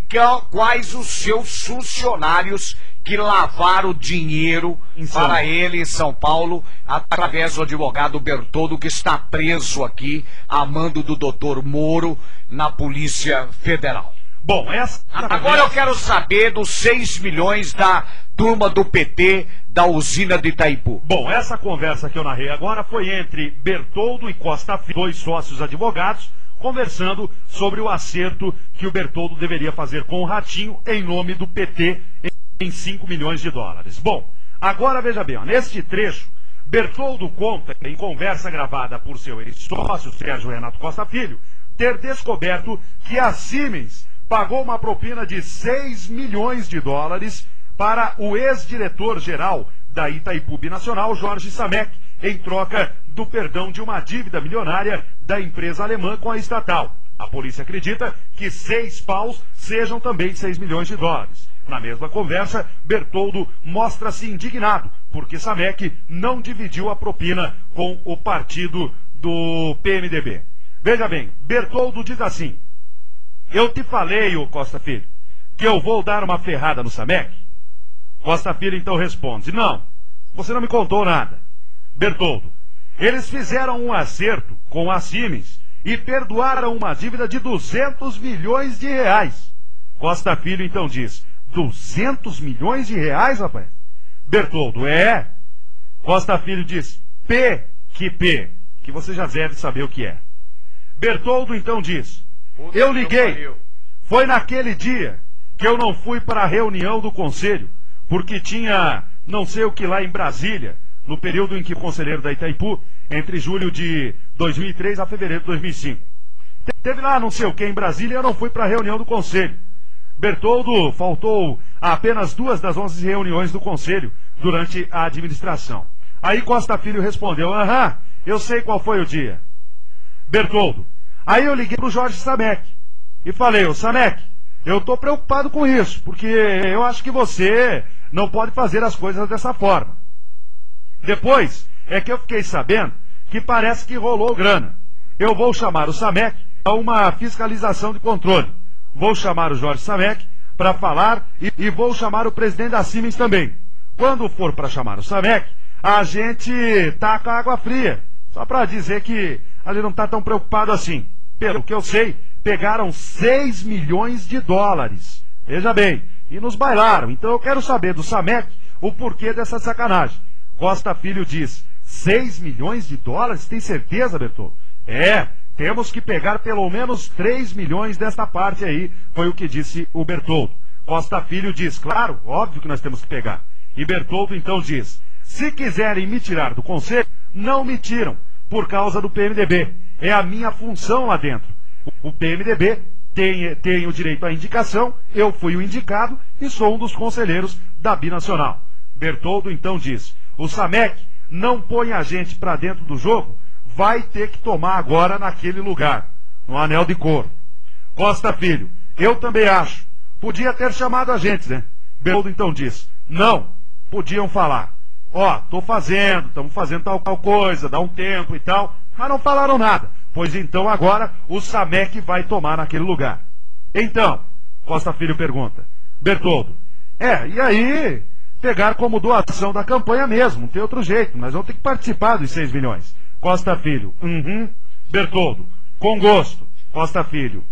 quais os seus funcionários que lavaram dinheiro para ele em São Paulo, através do advogado Bertoldo, que está preso aqui, a mando do doutor Moro, na Polícia Federal. Bom, agora eu quero saber dos 6 milhões da turma do PT da usina de Itaipu. Bom, essa conversa que eu narrei agora foi entre Bertoldo e Costa Filho, 2 sócios advogados, conversando sobre o acerto que o Bertoldo deveria fazer com o Ratinho em nome do PT em 5 milhões de dólares. Bom, agora veja bem, neste trecho, Bertoldo conta, em conversa gravada por seu ex-sócio, Sérgio Renato Costa Filho, ter descoberto que a Siemens pagou uma propina de 6 milhões de dólares para o ex-diretor-geral da Itaipu Binacional, Jorge Samek, em troca do perdão de uma dívida milionária da empresa alemã com a estatal. A polícia acredita que 6 paus sejam também 6 milhões de dólares. Na mesma conversa, Bertoldo mostra-se indignado, porque Samek não dividiu a propina com o partido do PMDB. Veja bem, Bertoldo diz assim: eu te falei, ô Costa Filho, que eu vou dar uma ferrada no Samek? Costa Filho então responde: não, você não me contou nada. Bertoldo: eles fizeram um acerto com a Siemens e perdoaram uma dívida de 200 milhões de reais. Costa Filho então diz: 200 milhões de reais, rapaz? Bertoldo: é. Costa Filho diz: P, que você já deve saber o que é. Bertoldo então diz: eu liguei, foi naquele dia que eu não fui para a reunião do conselho, porque tinha não sei o que lá em Brasília, no período em que conselheiro da Itaipu, entre julho de 2003 a fevereiro de 2005. Teve lá não sei o que em Brasília e eu não fui para a reunião do conselho. Bertoldo faltou a apenas 2 das 11 reuniões do conselho durante a administração. Aí Costa Filho respondeu: aham, eu sei qual foi o dia. Bertoldo: aí eu liguei para o Jorge Samek e falei: ô Samek, eu estou preocupado com isso, porque eu acho que você não pode fazer as coisas dessa forma. Depois é que eu fiquei sabendo que parece que rolou grana. Eu vou chamar o Samek a uma fiscalização de controle. Vou chamar o Jorge Samek para falar e vou chamar o presidente da Siemens também. Quando for para chamar o Samek, a gente taca água fria, só para dizer que ele não está tão preocupado assim. Pelo que eu sei, pegaram 6 milhões de dólares. Veja bem, e nos bailaram. Então eu quero saber do Samek o porquê dessa sacanagem. Costa Filho diz: 6 milhões de dólares? Tem certeza, Bertoldo? É, temos que pegar pelo menos 3 milhões desta parte aí, foi o que disse o Bertoldo. Costa Filho diz: claro, óbvio que nós temos que pegar. E Bertoldo então diz: se quiserem me tirar do conselho, não me tiram, por causa do PMDB. É a minha função lá dentro. O PMDB tem o direito à indicação, eu fui o indicado e sou um dos conselheiros da Binacional. Bertoldo então diz: o Samek não põe a gente para dentro do jogo, vai ter que tomar agora naquele lugar, no Anel de Couro. Costa Filho: eu também acho. Podia ter chamado a gente, né? Bertoldo então diz: não, podiam falar: ó, estamos fazendo tal coisa, dá um tempo e tal, mas não falaram nada. Pois então agora o Samek vai tomar naquele lugar. Então, Costa Filho pergunta: Bertoldo, e aí pegar como doação da campanha mesmo, não tem outro jeito, nós vamos ter que participar dos 6 milhões. Costa Filho: Bertoldo: com gosto. Costa Filho: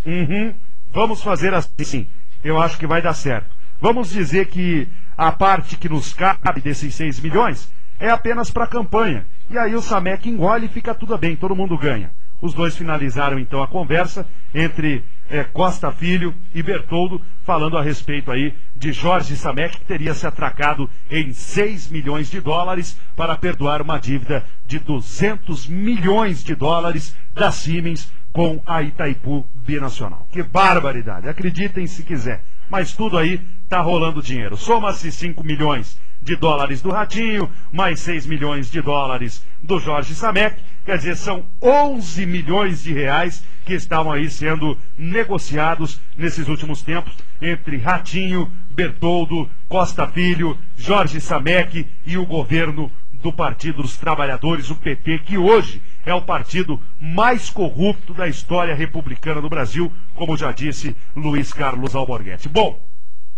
vamos fazer assim, eu acho que vai dar certo. Vamos dizer que a parte que nos cabe desses 6 milhões é apenas para a campanha, e aí o Samek engole e fica tudo bem, todo mundo ganha. Os dois finalizaram então a conversa entre Costa Filho e Bertoldo, falando a respeito aí de Jorge Samek, que teria se atracado em 6 milhões de dólares para perdoar uma dívida de 200 milhões de dólares da Siemens com a Itaipu Binacional. Que barbaridade, acreditem se quiser, mas tudo aí tá rolando dinheiro. Soma-se 5 milhões de dólares do Ratinho, mais 6 milhões de dólares do Jorge Samek, quer dizer, são 11 milhões de reais que estavam aí sendo negociados nesses últimos tempos entre Ratinho, Bertoldo, Costa Filho, Jorge Samek e o governo do Partido dos Trabalhadores, o PT, que hoje é o partido mais corrupto da história republicana do Brasil, como já disse Luiz Carlos Alborguete. Bom,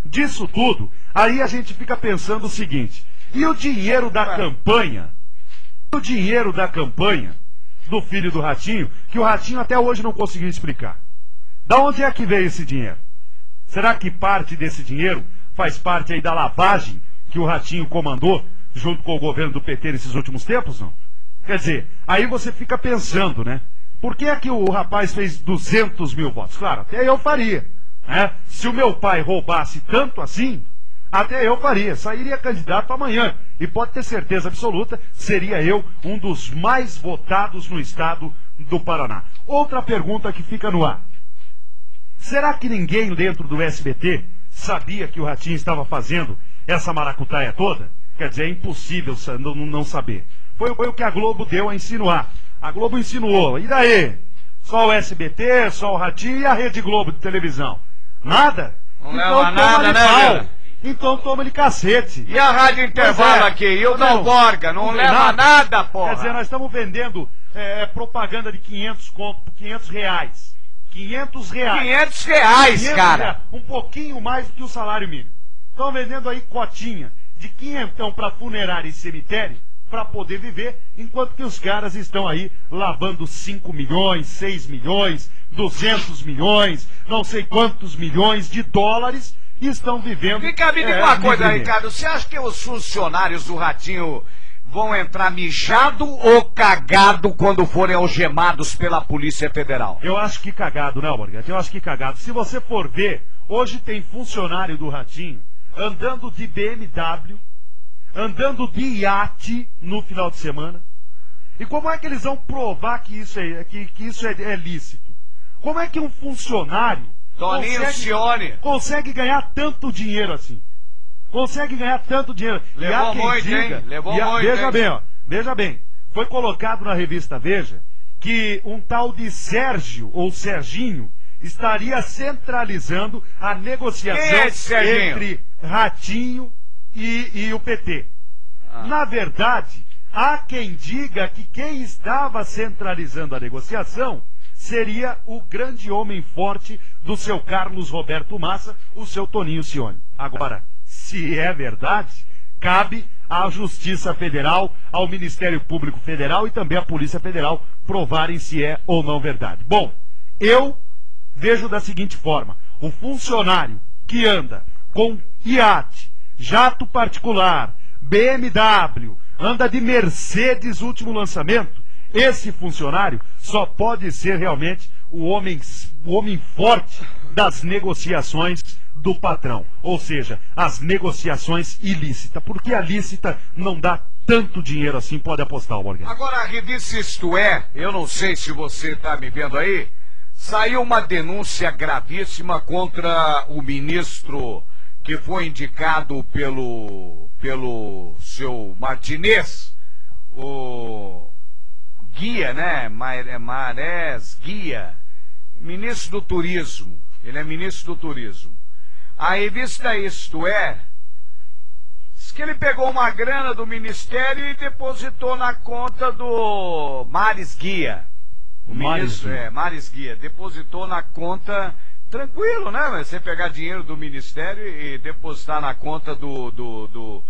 disso tudo, aí a gente fica pensando o seguinte: e o dinheiro da campanha? O dinheiro da campanha do filho do Ratinho, que o Ratinho até hoje não conseguiu explicar. Da onde é que veio esse dinheiro? Será que parte desse dinheiro faz parte aí da lavagem que o Ratinho comandou junto com o governo do PT nesses últimos tempos, não? Quer dizer, aí você fica pensando, né? Por que é que o rapaz fez 200 mil votos? Claro, até eu faria. Se o meu pai roubasse tanto assim, até eu faria, sairia candidato amanhã, e pode ter certeza absoluta, seria eu um dos mais votados no estado do Paraná. Outra pergunta que fica no ar: será que ninguém dentro do SBT sabia que o Ratinho estava fazendo essa maracutaia toda? Quer dizer, é impossível não saber. Foi o que a Globo deu a insinuar. A Globo insinuou, e daí? Só o SBT, só o Ratinho e a Rede Globo de televisão? Nada? Não leva nada, né, então toma de cacete. E a Rádio Intervalo aqui? E o Dalborga? Não leva nada, porra. Quer dizer, nós estamos vendendo propaganda de 500 reais. 500 reais. 500 reais, cara. Um pouquinho mais do que o salário mínimo. Estão vendendo aí cotinha de 500 para funerária e cemitério para poder viver, enquanto que os caras estão aí lavando 5 milhões, 6 milhões, 200 milhões, não sei quantos milhões de dólares e estão vivendo. Fica me diga uma coisa, Ricardo, você acha que os funcionários do Ratinho vão entrar mijado ou cagado quando forem algemados pela Polícia Federal? Eu acho que cagado, né, Alborguete? Eu acho que cagado. Se você for ver, hoje tem funcionário do Ratinho andando de BMW, andando de iate no final de semana. E como é que eles vão provar que isso é lícito? Como é que um funcionário consegue ganhar tanto dinheiro assim? Consegue ganhar tanto dinheiro. Levou muito, hein? Levou muito, veja bem, ó. Veja bem. Foi colocado na revista Veja que um tal de Sérgio, ou Serginho, estaria centralizando a negociação entre Ratinho e o PT. Na verdade, há quem diga que quem estava centralizando a negociação seria o grande homem forte do seu Carlos Roberto Massa, o seu Toninho Scione. Agora, se é verdade, cabe à Justiça Federal, ao Ministério Público Federal e também à Polícia Federal provarem se é ou não verdade. Bom, eu vejo da seguinte forma: o funcionário que anda com iate, jato particular, BMW, anda de Mercedes último lançamento, esse funcionário só pode ser realmente o homem forte das negociações do patrão, ou seja, as negociações ilícitas, porque a lícita não dá tanto dinheiro assim, pode apostar, Alborguete. Agora, a revista Isto É, eu não sei se você está me vendo aí, saiu uma denúncia gravíssima contra o ministro que foi indicado pelo seu Martinez, o Guia, né? Marés Guia, ministro do Turismo. Ele é ministro do Turismo. A revista Isto É diz que ele pegou uma grana do ministério e depositou na conta do Mares Guia. O ministro, Mares Guia, depositou na conta, tranquilo, né? Você pegar dinheiro do ministério e depositar na conta do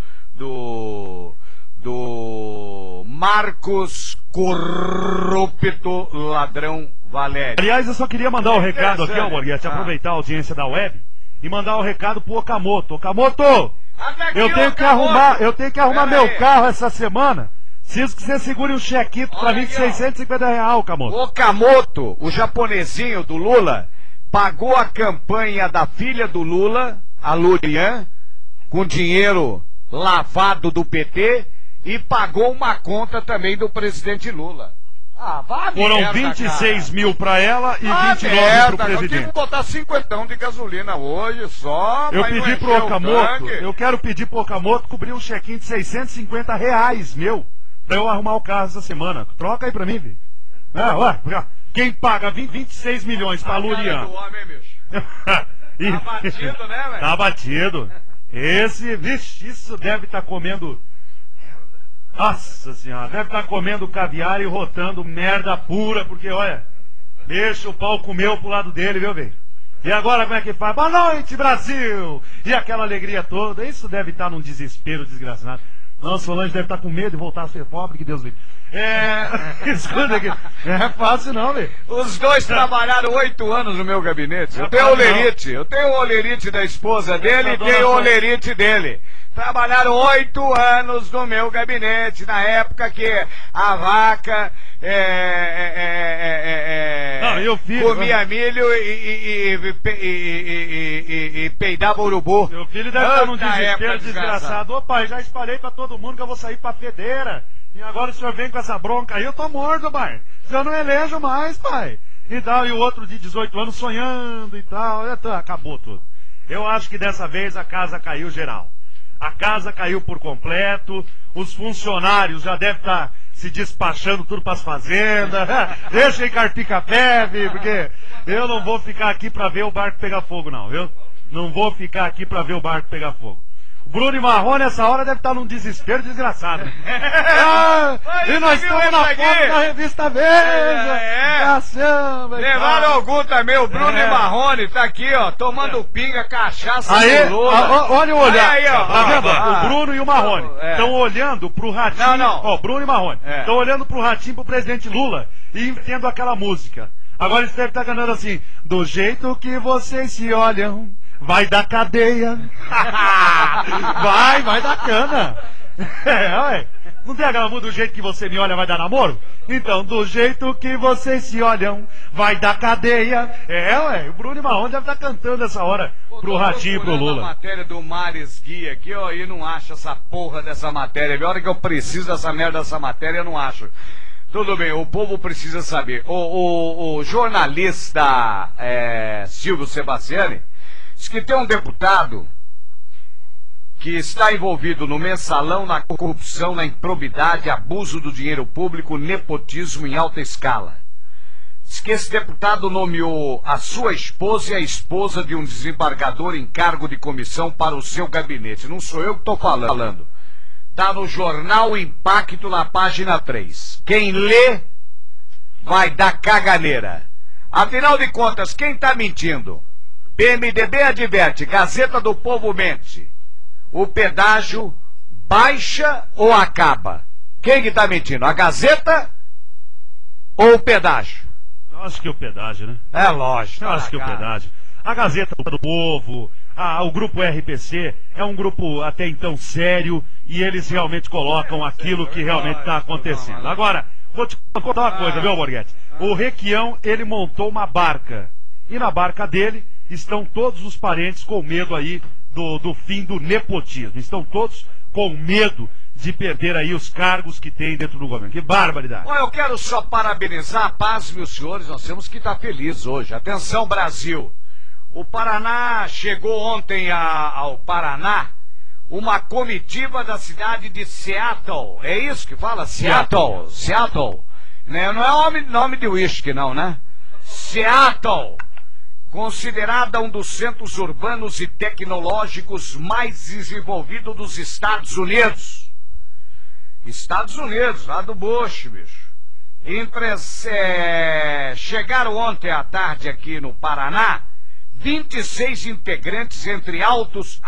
Marcos Corrupto Ladrão Valério. Aliás, eu só queria mandar um recado aqui, Alborguete, aproveitar a audiência da web e mandar um recado pro Okamoto. Okamoto, eu tenho que arrumar meu carro essa semana. Preciso que você segure um chequito pra mim de R$650, Okamoto. Okamoto, o japonesinho do Lula, pagou a campanha da filha do Lula, a Lurian, com dinheiro lavado do PT, e pagou uma conta também do presidente Lula. Foram 26 mil pra ela e 29 pro presidente. Eu tive que botar 50 de gasolina hoje só. Eu pedi pro Okamoto, eu quero pedir pro Okamoto cobrir um chequinho de R$650 meu, pra eu arrumar o carro essa semana. Troca aí pra mim, filho. Quem paga 26 milhões pra Lurian? Tá batido, né, velho? Tá batido. Isso deve estar comendo. Nossa senhora, deve estar comendo caviar e rotando merda pura, porque olha, deixa o pau comeu pro lado dele, viu, velho? E agora como é que faz? Boa noite, Brasil! E aquela alegria toda, isso deve estar num desespero desgraçado. Nossa, Solange deve estar com medo de voltar a ser pobre, que Deus livre. Escuta aqui, não é fácil não, velho. Os dois trabalharam 8 anos no meu gabinete. Eu tenho o olerite da esposa dele e tenho o olerite dele. Trabalharam 8 anos no meu gabinete, na época que a vaca comia milho e peidava urubu. Meu filho deve estar num desespero desgraçado. Ô pai, já espalhei pra todo mundo que eu vou sair pra fedeira. E agora o senhor vem com essa bronca aí, eu tô morto, pai. Eu não elejo mais, pai. E tal, e o outro de 18 anos sonhando e tal. Acabou tudo. Eu acho que dessa vez a casa caiu geral. A casa caiu por completo, os funcionários já devem estar se despachando tudo para as fazendas. Deixa encarpir café, porque eu não vou ficar aqui para ver o barco pegar fogo, não, viu? Não vou ficar aqui para ver o barco pegar fogo. Bruno e Marrone, nessa hora, deve estar num desespero desgraçado. E nós estamos na foto da revista Veja. Levaram algum também, o Bruno e Marrone, tá aqui, ó, tomando pinga, cachaça do Lula. Olha o olhar. Aí, ó, tá vendo? O Bruno e o Marrone estão olhando pro Ratinho. Ó, Bruno e Marrone. Estão olhando pro Ratinho, pro presidente Lula, e entendo aquela música. Agora eles devem estar cantando assim: do jeito que vocês se olham, vai dar cadeia. Vai dar cana. Ué. Não tem aquela música do jeito que você me olha vai dar namoro? Então, do jeito que vocês se olham, vai dar cadeia. Ué, o Bruno Marrone deve estar cantando essa hora pro Ratinho e pro Lula. A matéria do Mares Guia aqui, ó, e não acho essa porra dessa matéria. A hora que eu preciso dessa merda dessa matéria, eu não acho. Tudo bem, o povo precisa saber. O jornalista Silvio Sebastiani diz que tem um deputado que está envolvido no mensalão, na corrupção, na improbidade, abuso do dinheiro público, nepotismo em alta escala. Diz que esse deputado nomeou a sua esposa e a esposa de um desembargador em cargo de comissão para o seu gabinete. Não sou eu que estou falando. Está no jornal Impacto, na página 3. Quem lê vai dar caganeira. Afinal de contas, quem está mentindo? PMDB adverte, Gazeta do Povo mente. O pedágio baixa ou acaba? Quem que tá mentindo? A Gazeta ou o pedágio? Eu acho que o pedágio, né? É lógico. Eu acho que o pedágio. A Gazeta do Povo, o grupo RPC, é um grupo até então sério e eles realmente colocam aquilo que realmente está acontecendo. Agora, vou te contar uma coisa, viu, Borghetti? O Requião, ele montou uma barca. E na barca dele estão todos os parentes com medo aí do fim do nepotismo. Estão todos com medo de perder aí os cargos que tem dentro do governo. Que barbaridade. Bom, eu quero só parabenizar, paz, meus senhores, nós temos que estar felizes hoje. Atenção, Brasil. O Paraná chegou ontem ao Paraná uma comitiva da cidade de Seattle. É isso que fala? Seattle. Não é nome de uísque, não, né? Seattle. Considerada um dos centros urbanos e tecnológicos mais desenvolvidos dos Estados Unidos. Estados Unidos, lá do Bush, bicho. Chegaram ontem à tarde aqui no Paraná 26 integrantes entre altos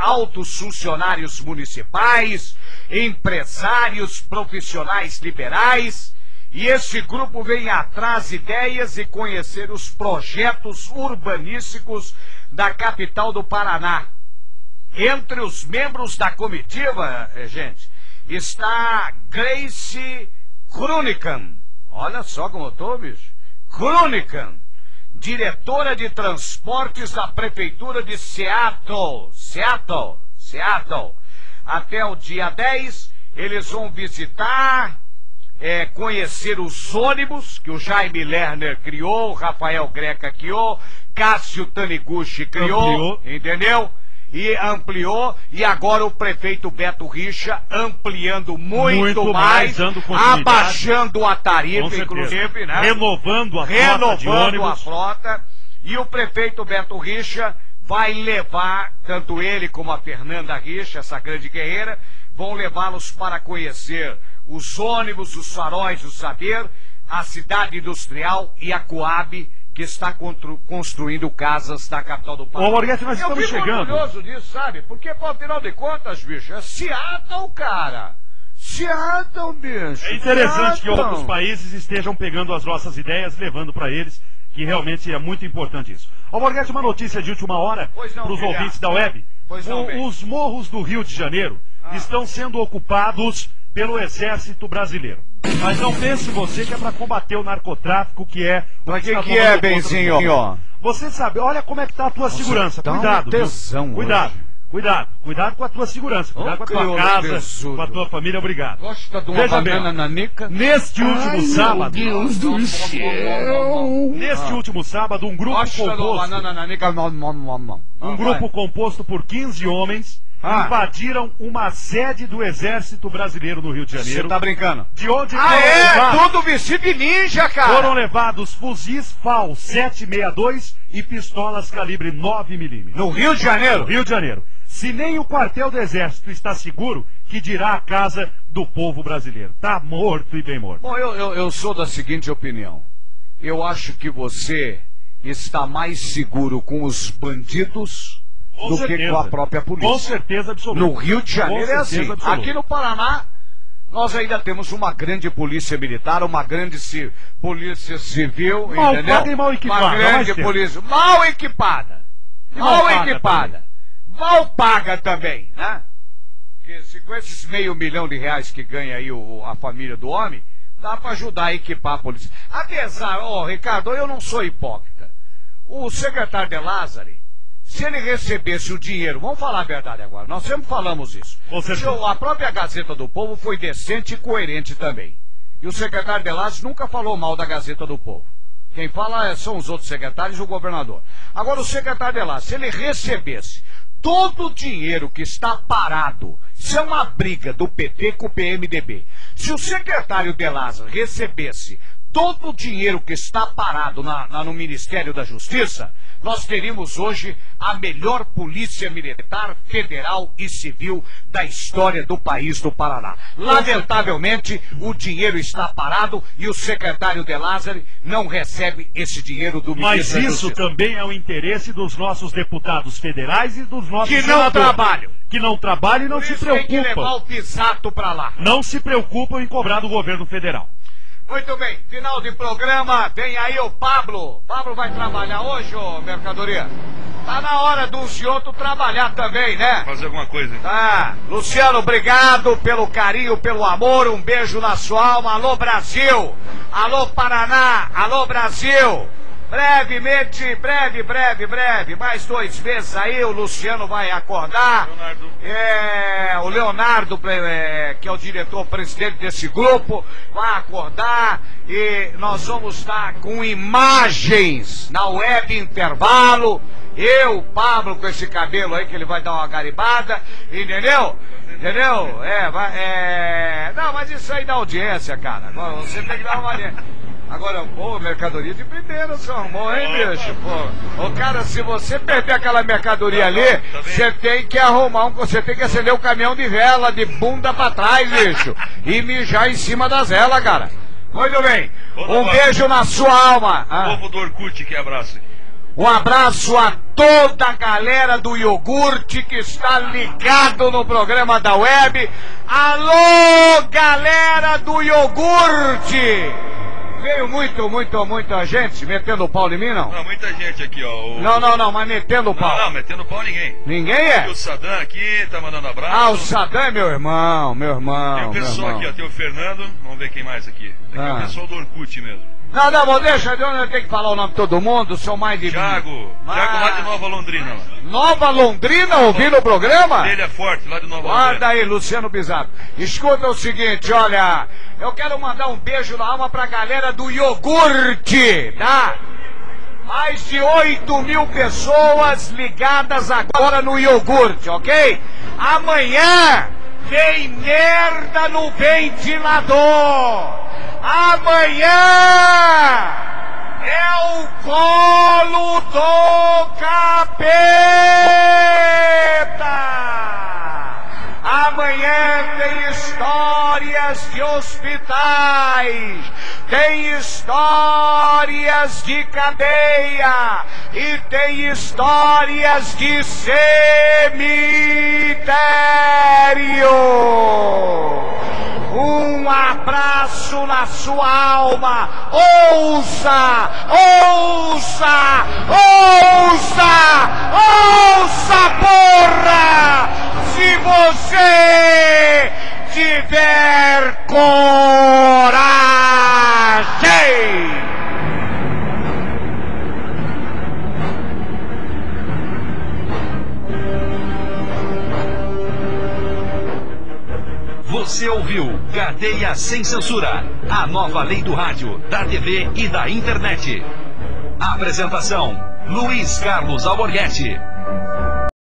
funcionários municipais, empresários, profissionais liberais. E esse grupo vem atrás de ideias e conhecer os projetos urbanísticos da capital do Paraná. Entre os membros da comitiva, gente, está Grace Krunikan. Olha só como eu tô, bicho. Krunikan, diretora de transportes da prefeitura de Seattle. Até o dia 10, eles vão visitar... conhecer os ônibus que o Jaime Lerner criou, o Rafael Greca criou, Cássio Taniguchi criou, entendeu? E ampliou, e agora o prefeito Beto Richa ampliando muito mais, abaixando a tarifa, inclusive, né? Renovando a frota, e o prefeito Beto Richa vai levar, tanto ele como a Fernanda Richa, essa grande guerreira, vão levá-los para conhecer os ônibus, os faróis, o saber, a cidade industrial e a Coab, que está construindo casas na capital do país. Ô, Borghetti, nós estamos chegando. Eu fico orgulhoso disso, sabe? Porque, afinal de contas, bicho, é Seattle, cara. Seattle, bicho. É interessante que outros países estejam pegando as nossas ideias, levando para eles, que realmente é muito importante isso. Ô, Borghetti, uma notícia de última hora para os ouvintes da web. Os morros do Rio de Janeiro estão sendo ocupados pelo Exército Brasileiro. Mas não pense você que é para combater o narcotráfico, que é... Mas que é, Benzinho? Você sabe, olha como é que tá a tua segurança. Cuidado, tesão, cuidado com a tua segurança. Cuidado com a tua casa, com a tua família. Obrigado. Gosta de uma banana nanica? Neste último sábado... Deus do céu! Neste último sábado, um grupo composto por 15 homens invadiram uma sede do Exército Brasileiro no Rio de Janeiro. Você tá brincando? De onde tudo vestido de ninja, cara! Foram levados fuzis FAL 762 e pistolas calibre 9mm. No Rio de Janeiro? No Rio de Janeiro. Se nem o quartel do Exército está seguro, que dirá a casa do povo brasileiro. Tá morto e bem morto. Bom, eu sou da seguinte opinião. Eu acho que você está mais seguro com os bandidos do que com a própria polícia. Com certeza absoluta. No Rio de Janeiro é assim. Absoluta. Aqui no Paraná, nós ainda temos uma grande polícia militar, uma grande polícia civil, entendeu? Mal equipada, uma grande polícia mal equipada. Mal equipada. Mal paga também, né? Que se com esses R$500 mil que ganha aí a família do homem, dá para ajudar a equipar a polícia. Apesar, Ricardo, eu não sou hipócrita. O secretário de Lázaro, se ele recebesse o dinheiro, vamos falar a verdade agora, nós sempre falamos isso. A própria Gazeta do Povo foi decente e coerente também. E o secretário de Lázaro nunca falou mal da Gazeta do Povo. Quem fala são os outros secretários e o governador. Agora, o secretário de Lázaro, se ele recebesse todo o dinheiro que está parado, isso é uma briga do PT com o PMDB. Se o secretário de Lázaro recebesse todo o dinheiro que está parado no Ministério da Justiça, nós teríamos hoje a melhor polícia militar, federal e civil da história do país do Paraná. Lamentavelmente, o dinheiro está parado e o secretário de Lázaro não recebe esse dinheiro do Ministério da Justiça. Mas isso também é o interesse dos nossos deputados federais e dos nossos senadores. Que não trabalham. Que não trabalham e não se preocupam. Tem que levar o pisato para lá. Não se preocupam em cobrar do governo federal. Muito bem, final de programa, vem aí o Pablo. Pablo vai trabalhar hoje, ô mercadoria? Tá na hora do outro trabalhar também, né? Fazer alguma coisa. Tá. Luciano, obrigado pelo carinho, pelo amor, um beijo na sua alma. Alô, Brasil! Alô, Paraná! Alô, Brasil! Brevemente, breve, mais 2 meses aí, o Luciano vai acordar. O Leonardo, que é o diretor-presidente desse grupo, vai acordar e nós vamos estar com imagens na web intervalo. Eu, Pablo, com esse cabelo aí que ele vai dar uma garibada, entendeu? Entendeu? Não, mas isso aí dá audiência, cara. Agora você tem que dar uma audiência. Agora, pô, mercadoria de primeira, seu amor, hein, bicho? Pô, cara, se você perder aquela mercadoria ali, você tem que arrumar você tem que acender o caminhão de vela, de bunda pra trás, bicho, e mijar em cima das velas, cara. Muito bem, um beijo na sua alma. O povo do Orkut, que abraço. Um abraço a toda a galera do iogurte que está ligado no programa da web. Alô, galera do iogurte! Veio muita gente metendo o pau em mim, não? Não, muita gente aqui, ó. Não, mas metendo o pau. Não, metendo o pau ninguém. Ninguém é? Tem o Saddam aqui, tá mandando abraço. Ah, o Saddam é meu irmão. Tem o pessoal aqui, ó, tem o Fernando, vamos ver quem mais aqui. Aqui é o pessoal do Orkut mesmo. Não, deixa, eu tenho que falar o nome de todo mundo, são mais de... Thiago lá de Nova Londrina. Nova Londrina, ouvindo o programa? Ele é forte, lá de Nova Londrina. Guarda aí, Luciano Bisato. Escuta o seguinte, olha, eu quero mandar um beijo na alma pra galera do iogurte, tá? Mais de 8 mil pessoas ligadas agora no iogurte, ok? Amanhã tem merda no ventilador. Amanhã é o colo do capeta. Amanhã tem histórias de hospitais, tem histórias de cadeia e tem histórias de cemitério. Um abraço na sua alma. Ouça, porra! Se você tiver coragem! Você ouviu Cadeia Sem Censura, a nova lei do rádio, da TV e da internet. Apresentação: Luiz Carlos Alborguete.